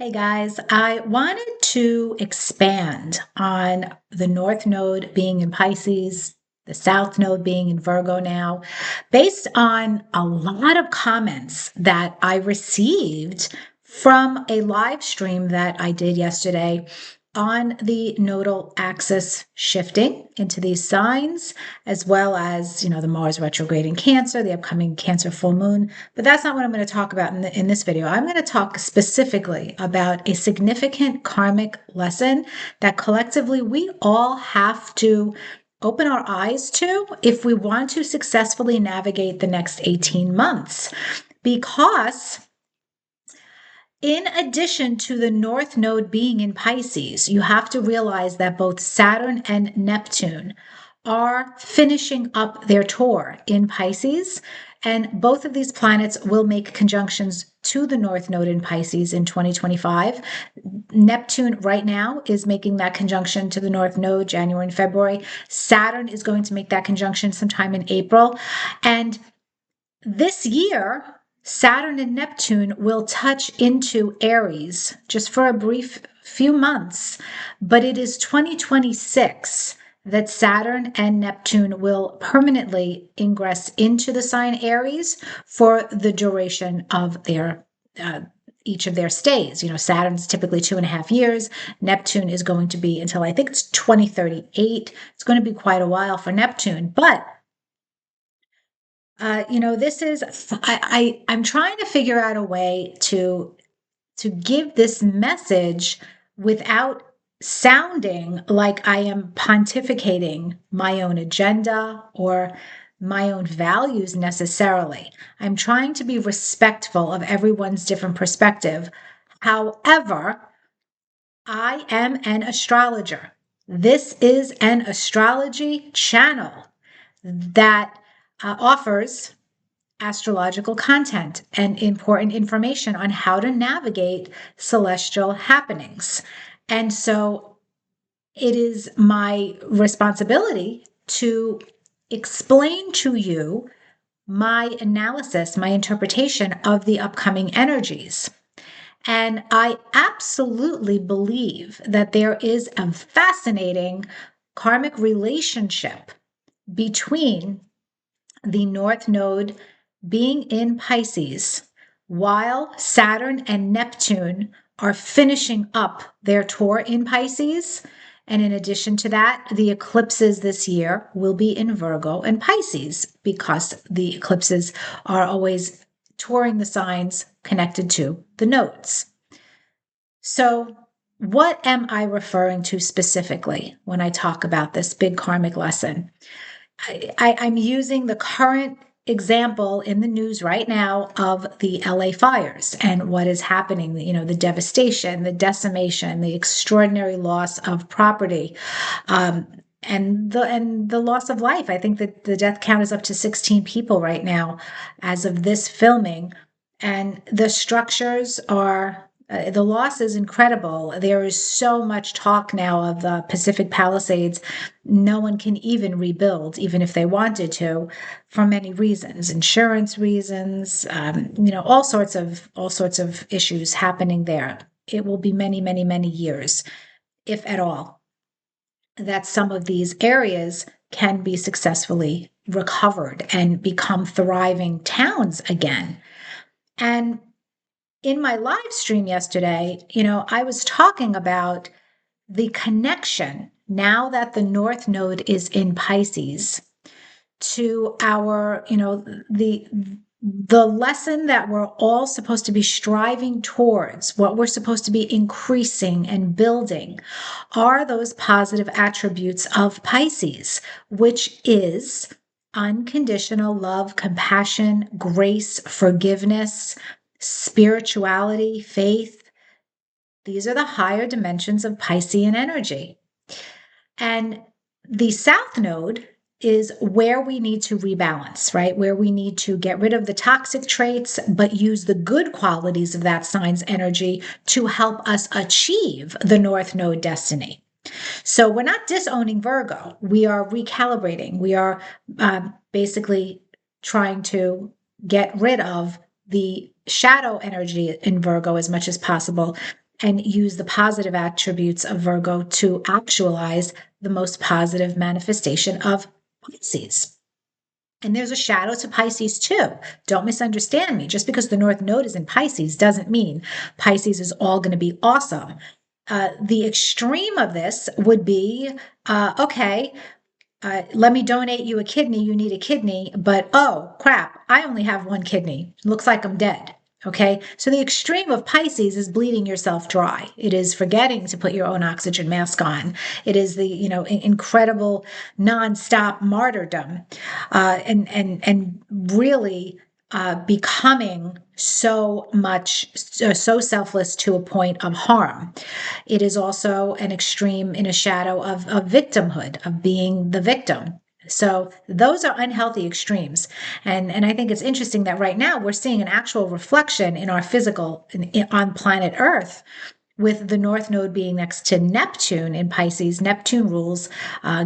Hey guys, I wanted to expand on the North Node being in Pisces, the South Node being in Virgo now, based on a lot of comments that I received from a live stream that I did yesterday on the nodal axis shifting into these signs, as well as, the Mars retrograde in Cancer, the upcoming Cancer full moon. But that's not what I'm going to talk about in this video. I'm going to talk specifically about a significant karmic lesson that collectively we all have to open our eyes to if we want to successfully navigate the next 18 months. Because in addition to the North Node being in Pisces, you have to realize that both Saturn and Neptune are finishing up their tour in Pisces. And both of these planets will make conjunctions to the North Node in Pisces in 2025. Neptune right now is making that conjunction to the North Node January and February. Saturn is going to make that conjunction sometime in April. And this year, Saturn and Neptune will touch into Aries just for a brief few months, but it is 2026 that Saturn and Neptune will permanently ingress into the sign Aries for the duration of their each of their stays. Saturn's typically 2.5 years. Neptune is going to be until I think it's 2038. It's going to be quite a while for Neptune, but this is I'm trying to figure out a way to give this message without sounding like I am pontificating my own agenda or my own values necessarily. I'm trying to be respectful of everyone's different perspective. However, I am an astrologer. This is an astrology channel that offers astrological content and important information on how to navigate celestial happenings. And so it is my responsibility to explain to you my analysis, my interpretation of the upcoming energies. And I absolutely believe that there is a fascinating karmic relationship between the North Node being in Pisces, while Saturn and Neptune are finishing up their tour in Pisces. And in addition to that, the eclipses this year will be in Virgo and Pisces because the eclipses are always touring the signs connected to the nodes. So, what am I referring to specifically when I talk about this big karmic lesson? I'm using the current example in the news right now of the LA fires and what is happening, the devastation, the decimation, the extraordinary loss of property, and the loss of life. I think that the death count is up to 16 people right now as of this filming. And the structures are the loss is incredible. There is so much talk now of the Pacific Palisades. No one can even rebuild, even if they wanted to, for many reasons, insurance reasons, all sorts of issues happening there. It will be many, many, many years, if at all, that some of these areas can be successfully recovered and become thriving towns again. And in my live stream yesterday, I was talking about the connection now that the North Node is in Pisces to our, the lesson that we're all supposed to be striving towards, what we're supposed to be increasing and building, are those positive attributes of Pisces, which is unconditional love, compassion, grace, forgiveness, spirituality, faith. These are the higher dimensions of Piscean energy. And the South Node is where we need to rebalance, right? Where we need to get rid of the toxic traits, but use the good qualities of that sign's energy to help us achieve the North Node destiny. So we're not disowning Virgo. We are recalibrating. We are basically trying to get rid of the shadow energy in Virgo as much as possible and use the positive attributes of Virgo to actualize the most positive manifestation of Pisces. And there's a shadow to Pisces too. Don't misunderstand me. Just because the North Node is in Pisces doesn't mean Pisces is all going to be awesome. The extreme of this would be okay, let me donate you a kidney. You need a kidney, but oh crap, I only have one kidney. Looks like I'm dead. Okay. So the extreme of Pisces is bleeding yourself dry. It is forgetting to put your own oxygen mask on. It is the, incredible nonstop martyrdom, and really becoming so selfless to a point of harm. It is also an extreme in a shadow of victimhood, of being the victim. So those are unhealthy extremes. And I think it's interesting that right now we're seeing an actual reflection in our physical on planet Earth, with the North Node being next to Neptune in Pisces. Neptune rules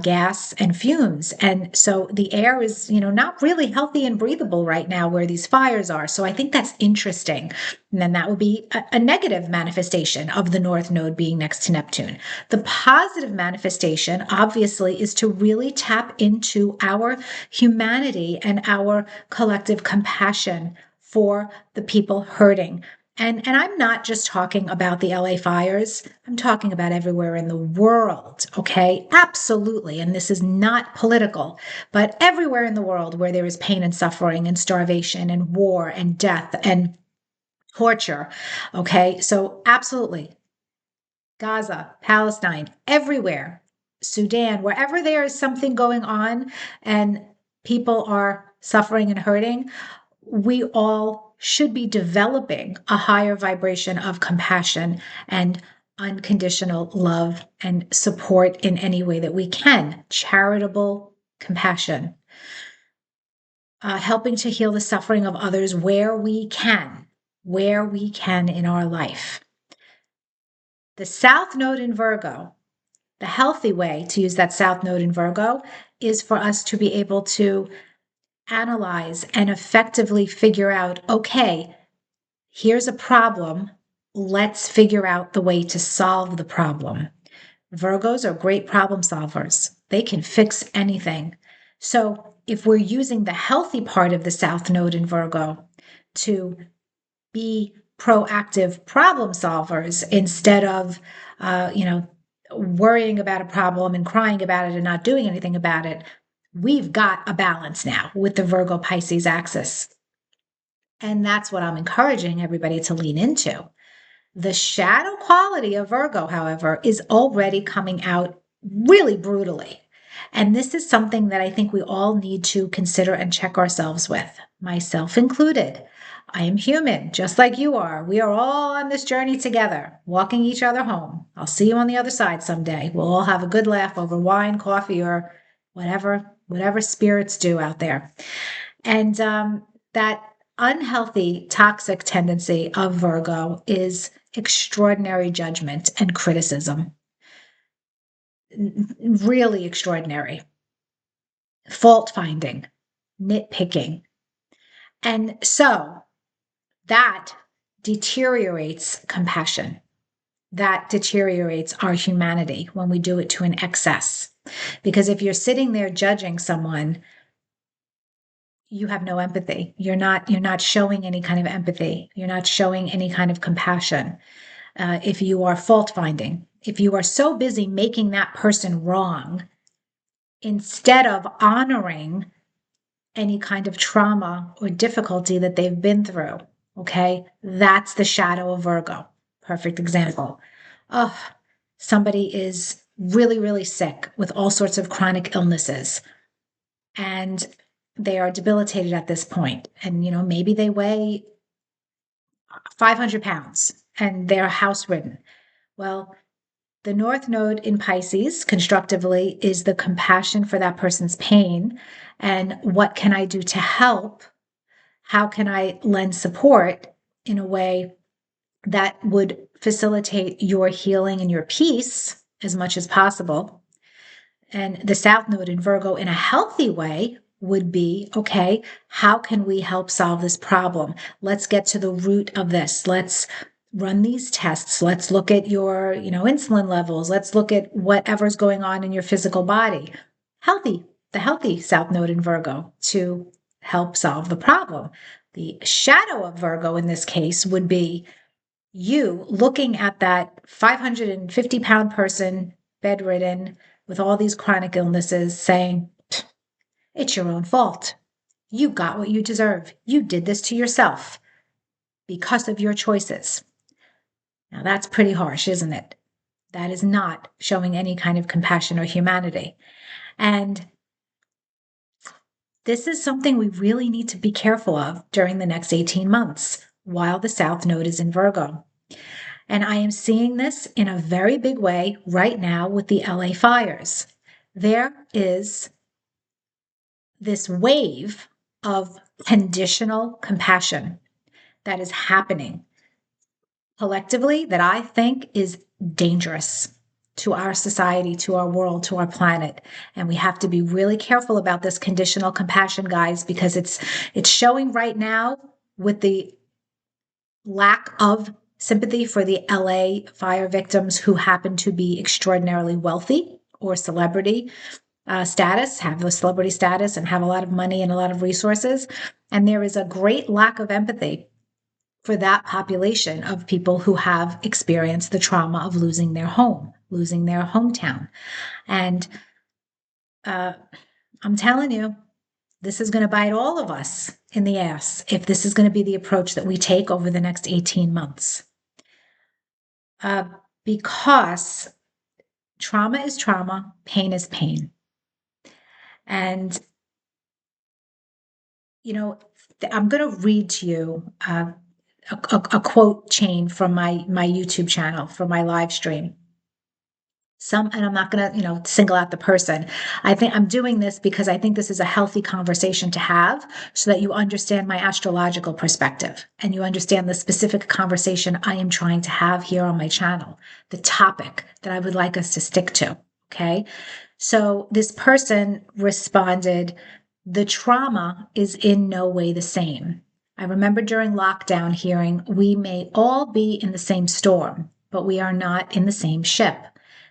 gas and fumes. And so the air is, not really healthy and breathable right now where these fires are. So I think that's interesting. And then that would be a negative manifestation of the North Node being next to Neptune. The positive manifestation, obviously, is to really tap into our humanity and our collective compassion for the people hurting. And I'm not just talking about the LA fires. I'm talking about everywhere in the world, okay? Absolutely. And this is not political, but everywhere in the world where there is pain and suffering and starvation and war and death and torture, okay? So absolutely. Gaza, Palestine, everywhere, Sudan, wherever there is something going on and people are suffering and hurting, we all should be developing a higher vibration of compassion and unconditional love and support in any way that we can. Charitable compassion, helping to heal the suffering of others where we can in our life. The South Node in Virgo, the healthy way to use that South Node in Virgo is for us to be able to analyze and effectively figure out, okay, here's a problem. Let's figure out the way to solve the problem. Virgos are great problem solvers. They can fix anything. So if we're using the healthy part of the South Node in Virgo to be proactive problem solvers instead of, worrying about a problem and crying about it and not doing anything about it, we've got a balance now with the Virgo Pisces axis. And that's what I'm encouraging everybody to lean into. The shadow quality of Virgo, however, is already coming out really brutally. And this is something that I think we all need to consider and check ourselves with, myself included. I am human, just like you are. We are all on this journey together, walking each other home. I'll see you on the other side someday. We'll all have a good laugh over wine, coffee, or whatever spirits do out there. And that unhealthy, toxic tendency of Virgo is extraordinary judgment and criticism. Really extraordinary. Fault finding, nitpicking. And so that deteriorates compassion. That deteriorates our humanity when we do it to an excess. Because if you're sitting there judging someone, you have no empathy. You're not showing any kind of empathy. You're not showing any kind of compassion. If you are fault finding, if you are so busy making that person wrong, instead of honoring any kind of trauma or difficulty that they've been through, okay, that's the shadow of Virgo. Perfect example. Oh, somebody is really, really sick with all sorts of chronic illnesses, and they are debilitated at this point. And, maybe they weigh 500 pounds and they're house ridden. Well, the North Node in Pisces constructively is the compassion for that person's pain. And what can I do to help? How can I lend support in a way that would facilitate your healing and your peace as much as possible? And the South Node in Virgo, in a healthy way, would be, okay, how can we help solve this problem? Let's get to the root of this. Let's run these tests. Let's look at your, insulin levels. Let's look at whatever's going on in your physical body. The healthy South Node in Virgo to help solve the problem. The shadow of Virgo in this case would be you looking at that 550-pound person, bedridden, with all these chronic illnesses, saying, it's your own fault. You got what you deserve. You did this to yourself because of your choices. Now, that's pretty harsh, isn't it? That is not showing any kind of compassion or humanity. And this is something we really need to be careful of during the next 18 months while the South Node is in Virgo. And I am seeing this in a very big way right now with the LA fires. There is this wave of conditional compassion that is happening collectively that I think is dangerous to our society, to our world, to our planet. And we have to be really careful about this conditional compassion, guys, because it's showing right now with the lack of sympathy for the LA fire victims who happen to be extraordinarily wealthy or celebrity status, have a celebrity status and have a lot of money and a lot of resources. And there is a great lack of empathy for that population of people who have experienced the trauma of losing their home, losing their hometown. And I'm telling you, this is going to bite all of us in the ass if this is going to be the approach that we take over the next 18 months. Because trauma is trauma, pain is pain. And, I'm going to read to you a quote chain from my YouTube channel, from my live stream. And I'm not going to, single out the person. I think I'm doing this because I think this is a healthy conversation to have so that you understand my astrological perspective and you understand the specific conversation I am trying to have here on my channel, the topic that I would like us to stick to. Okay. So this person responded, the trauma is in no way the same. I remember during lockdown hearing, we may all be in the same storm, but we are not in the same ship.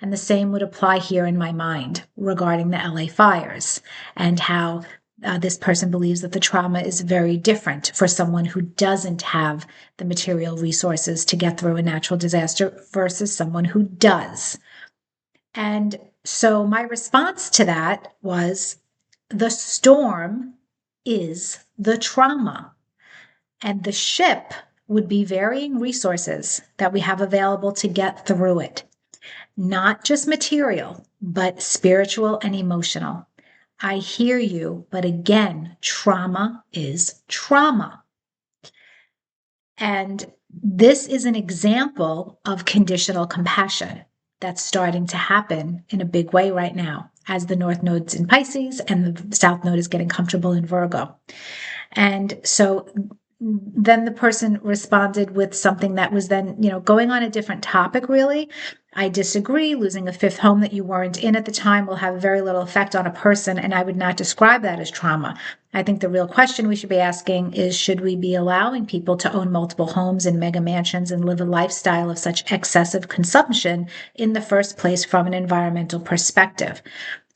And the same would apply here in my mind regarding the LA fires and how this person believes that the trauma is very different for someone who doesn't have the material resources to get through a natural disaster versus someone who does. And so my response to that was, the storm is the trauma, and the ship would be varying resources that we have available to get through it. Not just material, but spiritual and emotional. I hear you, but again, trauma is trauma. And this is an example of conditional compassion that's starting to happen in a big way right now as the North Node's in Pisces and the South Node is getting comfortable in Virgo. And so then the person responded with something that was then, going on a different topic, really. I disagree. Losing a fifth home that you weren't in at the time will have very little effect on a person, and I would not describe that as trauma. I think the real question we should be asking is, should we be allowing people to own multiple homes and mega mansions and live a lifestyle of such excessive consumption in the first place from an environmental perspective?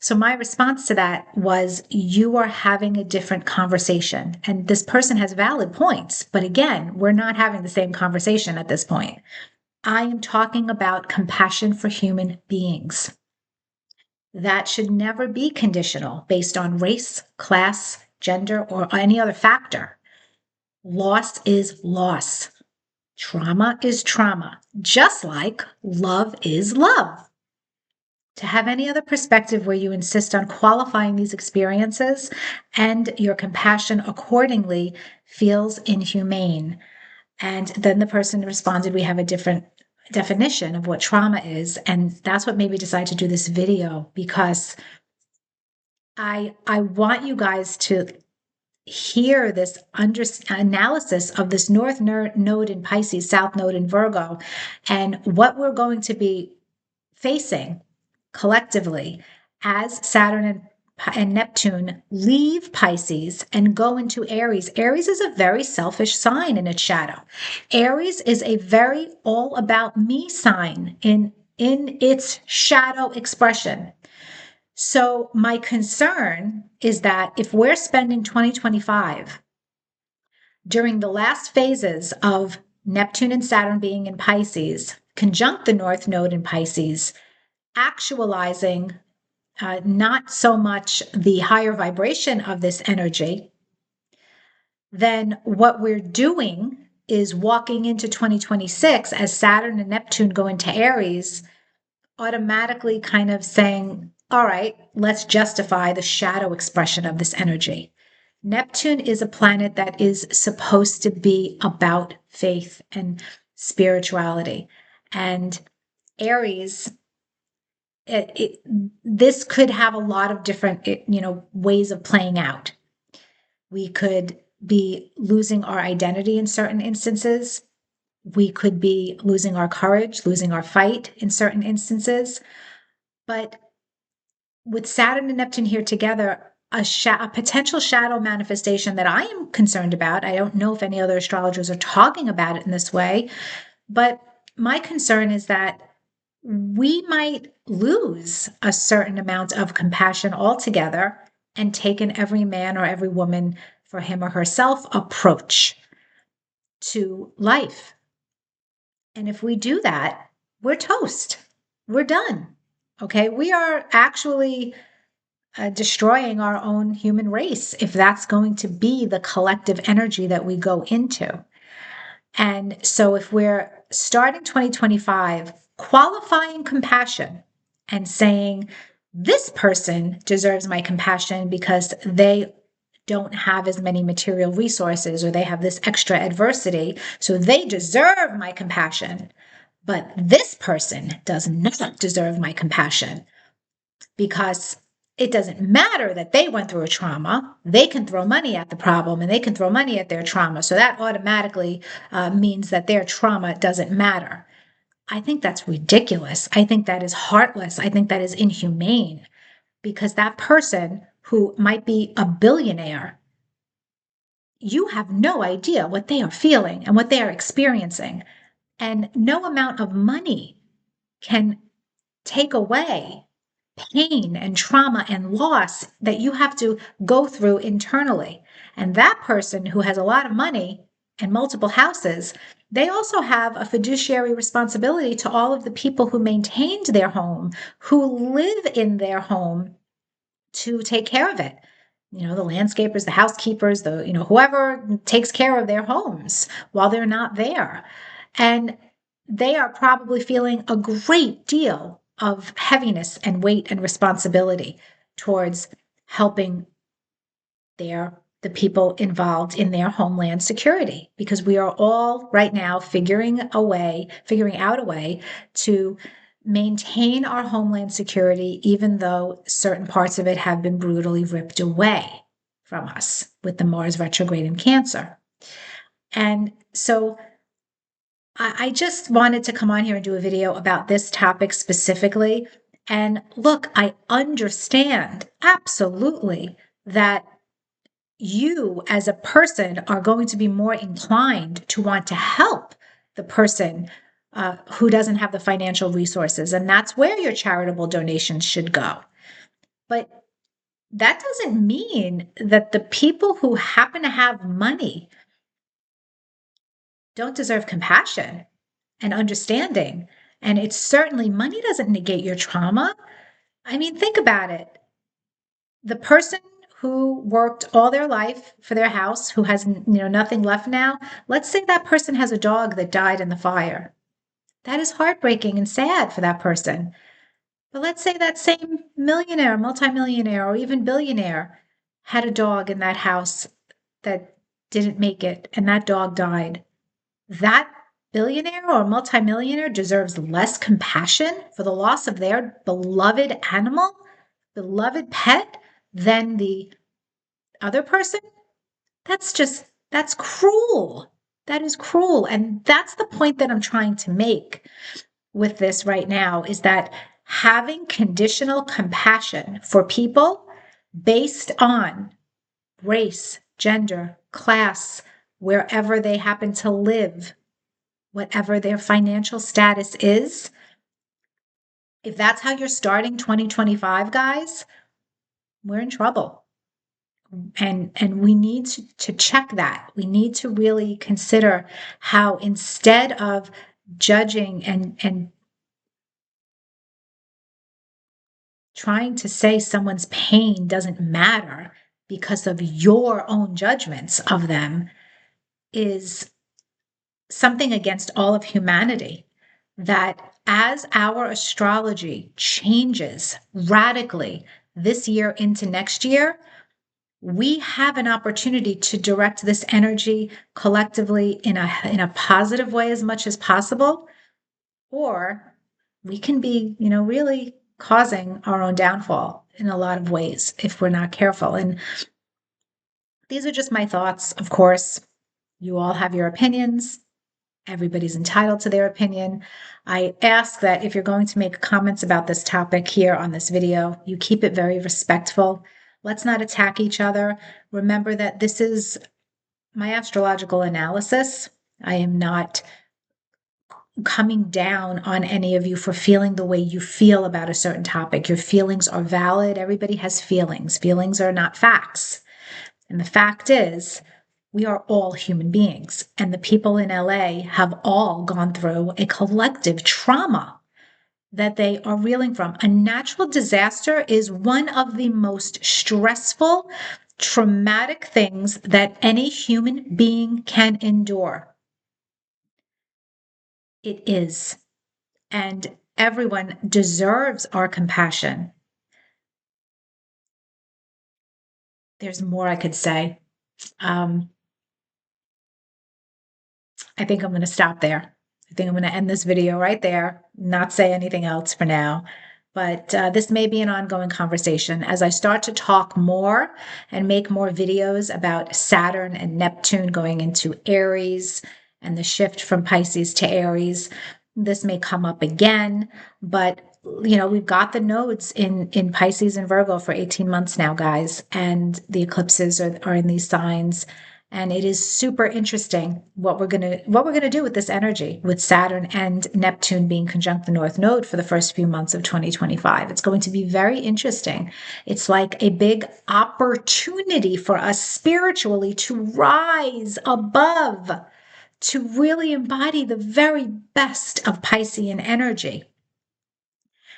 So my response to that was, you are having a different conversation. And this person has valid points. But again, we're not having the same conversation at this point. I am talking about compassion for human beings. That should never be conditional based on race, class, gender, or any other factor. Loss is loss. Trauma is trauma, just like love is love. To have any other perspective where you insist on qualifying these experiences and your compassion accordingly feels inhumane. And then the person responded, we have a different definition of what trauma is. And that's what made me decide to do this video, because I want you guys to hear this analysis of this North Node in Pisces, South Node in Virgo, and what we're going to be facing collectively as Saturn and and Neptune leave Pisces and go into Aries. Aries is a very selfish sign in its shadow. Aries is a very all about me sign in its shadow expression. So my concern is that if we're spending 2025 during the last phases of Neptune and Saturn being in Pisces, conjunct the North Node in Pisces, actualizing not so much the higher vibration of this energy, then what we're doing is walking into 2026 as Saturn and Neptune go into Aries, automatically kind of saying, all right, let's justify the shadow expression of this energy. Neptune is a planet that is supposed to be about faith and spirituality. And Aries, this could have a lot of different, ways of playing out. We could be losing our identity in certain instances. We could be losing our courage, losing our fight in certain instances. But with Saturn and Neptune here together, a potential shadow manifestation that I am concerned about. I don't know if any other astrologers are talking about it in this way, but my concern is that we might lose a certain amount of compassion altogether and take an every man or every woman for him or herself approach to life. And if we do that, we're toast. We're done. Okay. We are actually destroying our own human race if that's going to be the collective energy that we go into. And so if we're starting 2025 qualifying compassion and saying, this person deserves my compassion because they don't have as many material resources or they have this extra adversity, so they deserve my compassion. But this person does not deserve my compassion because it doesn't matter that they went through a trauma. They can throw money at the problem and they can throw money at their trauma. So that automatically means that their trauma doesn't matter. I think that's ridiculous. I think that is heartless. I think that is inhumane because that person who might be a billionaire, you have no idea what they are feeling and what they are experiencing. And no amount of money can take away pain and trauma and loss that you have to go through internally. And that person who has a lot of money and multiple houses, they also have a fiduciary responsibility to all of the people who maintained their home, who live in their home to take care of it. The landscapers, the housekeepers, whoever takes care of their homes while they're not there. And they are probably feeling a great deal of heaviness and weight and responsibility towards helping the people involved in their homeland security, because we are all right now figuring out a way to maintain our homeland security, even though certain parts of it have been brutally ripped away from us with the Mars retrograde in Cancer. And so I just wanted to come on here and do a video about this topic specifically. And look, I understand absolutely that you as a person are going to be more inclined to want to help the person who doesn't have the financial resources. And that's where your charitable donations should go. But that doesn't mean that the people who happen to have money don't deserve compassion and understanding. And it's certainly, money doesn't negate your trauma. I mean, think about it. The person who worked all their life for their house, who has nothing left now, let's say that person has a dog that died in the fire. That is heartbreaking and sad for that person. But let's say that same millionaire, multimillionaire, or even billionaire had a dog in that house that didn't make it, and that dog died. That billionaire or multimillionaire deserves less compassion for the loss of their beloved animal, beloved pet, than the other person. That's cruel. That is cruel. And that's the point that I'm trying to make with this right now, is that having conditional compassion for people based on race, gender, class, wherever they happen to live, whatever their financial status is. If that's how you're starting 2025, guys, we're in trouble. And we need to check that. We need to really consider how, instead of judging and trying to say someone's pain doesn't matter because of your own judgments of them, is something against all of humanity. That as our astrology changes radically this year into next year, we have an opportunity to direct this energy collectively in a positive way as much as possible, or we can be, really causing our own downfall in a lot of ways if we're not careful. And these are just my thoughts. Of course, you all have your opinions. Everybody's entitled to their opinion. I ask that if you're going to make comments about this topic here on this video, you keep it very respectful. Let's not attack each other. Remember that this is my astrological analysis. I am not coming down on any of you for feeling the way you feel about a certain topic. Your feelings are valid. Everybody has feelings. Feelings are not facts. And the fact is, we are all human beings. And the people in LA have all gone through a collective trauma that they are reeling from. A natural disaster is one of the most stressful, traumatic things that any human being can endure. It is. And everyone deserves our compassion. There's more I could say. I think I'm going to stop there. I think I'm going to end this video right there, not say anything else for now. But this may be an ongoing conversation as I start to talk more and make more videos about Saturn and Neptune going into Aries and the shift from Pisces to Aries. This may come up again, but we've got the nodes in Pisces and Virgo for 18 months now, guys, and the eclipses are in these signs. And it is super interesting what we're gonna do with this energy, with Saturn and Neptune being conjunct the North Node for the first few months of 2025. It's going to be very interesting. It's like a big opportunity for us spiritually to rise above, to really embody the very best of Piscean energy.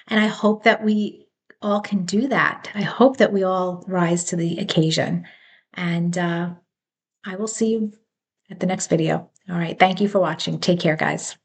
And I hope that we all can do that. I hope that we all rise to the occasion. And I will see you at the next video. All right. Thank you for watching. Take care, guys.